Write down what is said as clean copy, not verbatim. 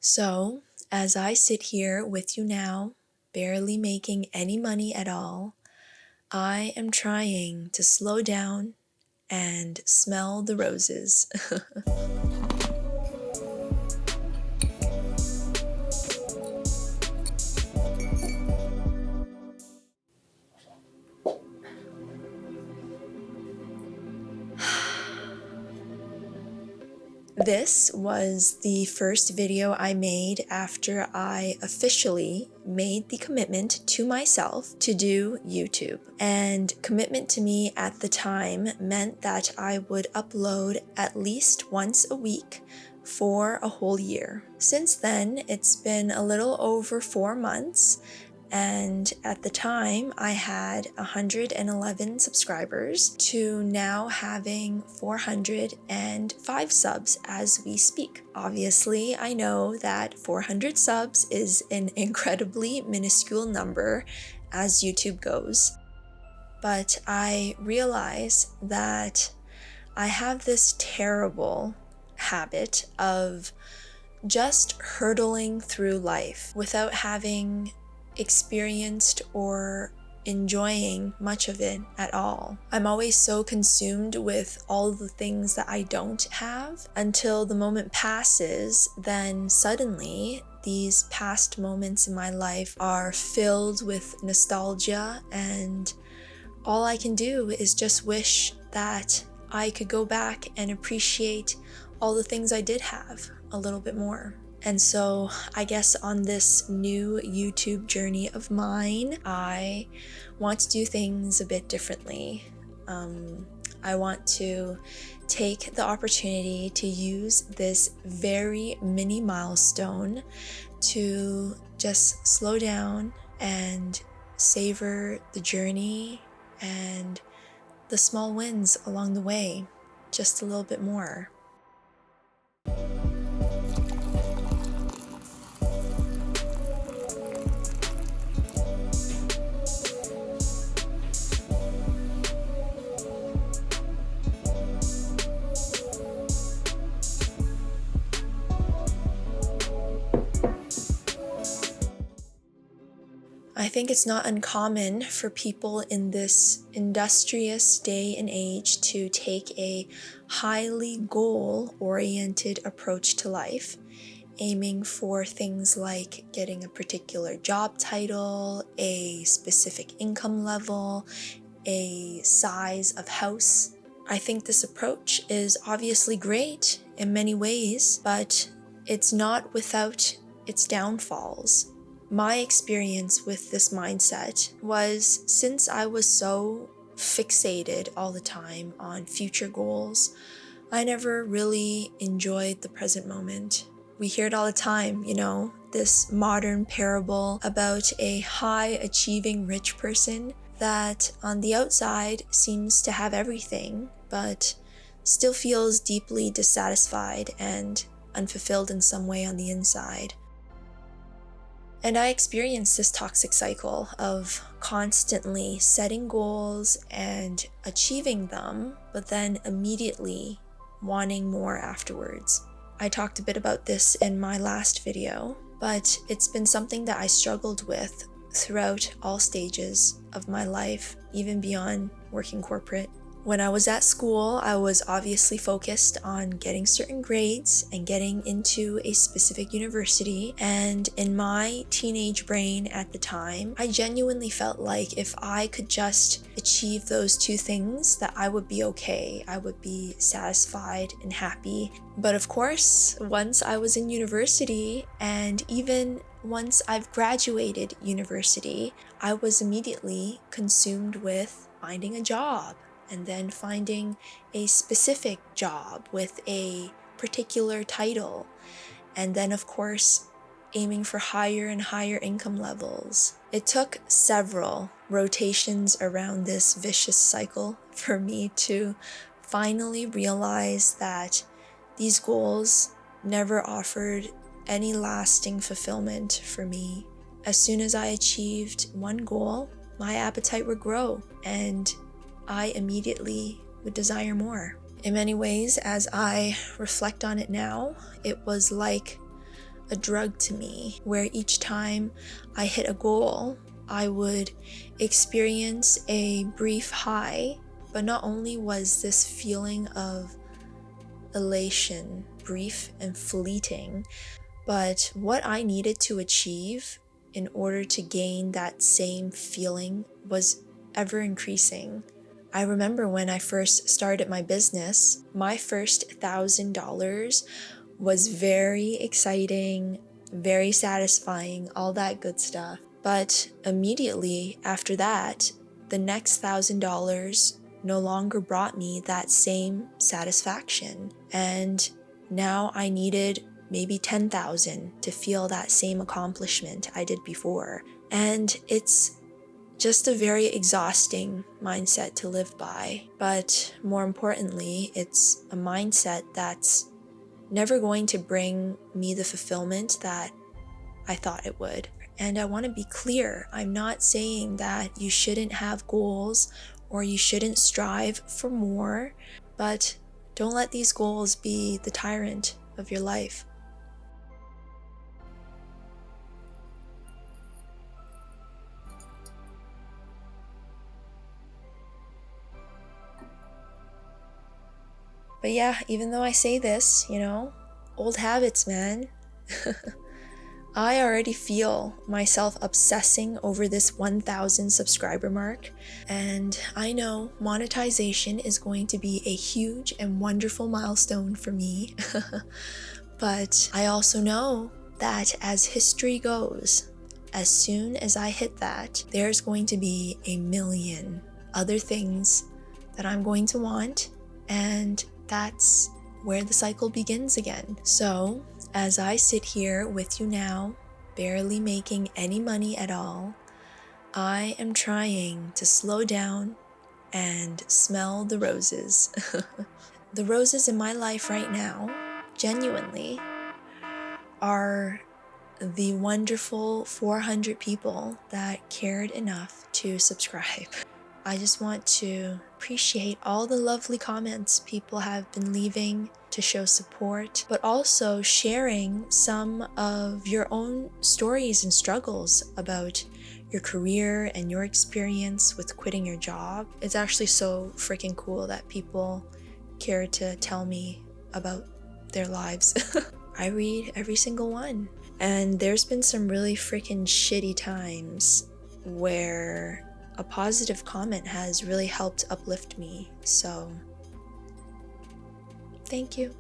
So, as I sit here with you now, barely making any money at all, I am trying to slow down and smell the roses. This was the first video I made after I officially made the commitment to myself to do YouTube. And commitment to me at the time meant that I would upload at least once a week for a whole year. Since then, it's been a little over 4 months, and at the time I had 111 subscribers to now having 405 subs as we speak. Obviously, I know that 400 subs is an incredibly minuscule number as YouTube goes, but I realize that I have this terrible habit of just hurtling through life without having experienced or enjoying much of it at all. I'm always so consumed with all the things that I don't have until the moment passes, then suddenly these past moments in my life are filled with nostalgia, and all I can do is just wish that I could go back and appreciate all the things I did have a little bit more. And so I guess on this new YouTube journey of mine, I want to do things a bit differently. I want to take the opportunity to use this very mini milestone to just slow down and savor the journey and the small wins along the way just a little bit more. I think it's not uncommon for people in this industrious day and age to take a highly goal-oriented approach to life, aiming for things like getting a particular job title, a specific income level, a size of house. I think this approach is obviously great in many ways, but it's not without its downfalls. My experience with this mindset was, since I was so fixated all the time on future goals, I never really enjoyed the present moment. We hear it all the time, this modern parable about a high-achieving rich person that on the outside seems to have everything, but still feels deeply dissatisfied and unfulfilled in some way on the inside. And I experienced this toxic cycle of constantly setting goals and achieving them, but then immediately wanting more afterwards. I talked a bit about this in my last video, but it's been something that I struggled with throughout all stages of my life, even beyond working corporate. When I was at school, I was obviously focused on getting certain grades and getting into a specific university. And in my teenage brain at the time, I genuinely felt like if I could just achieve those two things, that I would be okay. I would be satisfied and happy. But of course, once I was in university, and even once I've graduated university, I was immediately consumed with finding a job, and then finding a specific job with a particular title, and then of course aiming for higher and higher income levels. It took several rotations around this vicious cycle for me to finally realize that these goals never offered any lasting fulfillment for me. As soon as I achieved one goal, my appetite would grow, and I immediately would desire more. In many ways, as I reflect on it now, it was like a drug to me, where each time I hit a goal, I would experience a brief high, but not only was this feeling of elation brief and fleeting, but what I needed to achieve in order to gain that same feeling was ever increasing. I remember when I first started my business, my first $1,000 was very exciting, very satisfying, all that good stuff. But immediately after that, the next $1,000 no longer brought me that same satisfaction. And now I needed maybe 10,000 to feel that same accomplishment I did before. And it's just a very exhausting mindset to live by. But more importantly, it's a mindset that's never going to bring me the fulfillment that I thought it would. And I want to be clear, I'm not saying that you shouldn't have goals or you shouldn't strive for more, but don't let these goals be the tyrant of your life. But yeah, even though I say this, old habits, man. I already feel myself obsessing over this 1,000 subscriber mark, and I know monetization is going to be a huge and wonderful milestone for me. But I also know that as history goes, as soon as I hit that, there's going to be a million other things that I'm going to want, and that's where the cycle begins again. So, as I sit here with you now, barely making any money at all, I am trying to slow down and smell the roses. The roses in my life right now, genuinely, are the wonderful 400 people that cared enough to subscribe. I just want to appreciate all the lovely comments people have been leaving to show support, but also sharing some of your own stories and struggles about your career and your experience with quitting your job. It's actually so freaking cool that people care to tell me about their lives. I read every single one. And there's been some really freaking shitty times where a positive comment has really helped uplift me. So, thank you.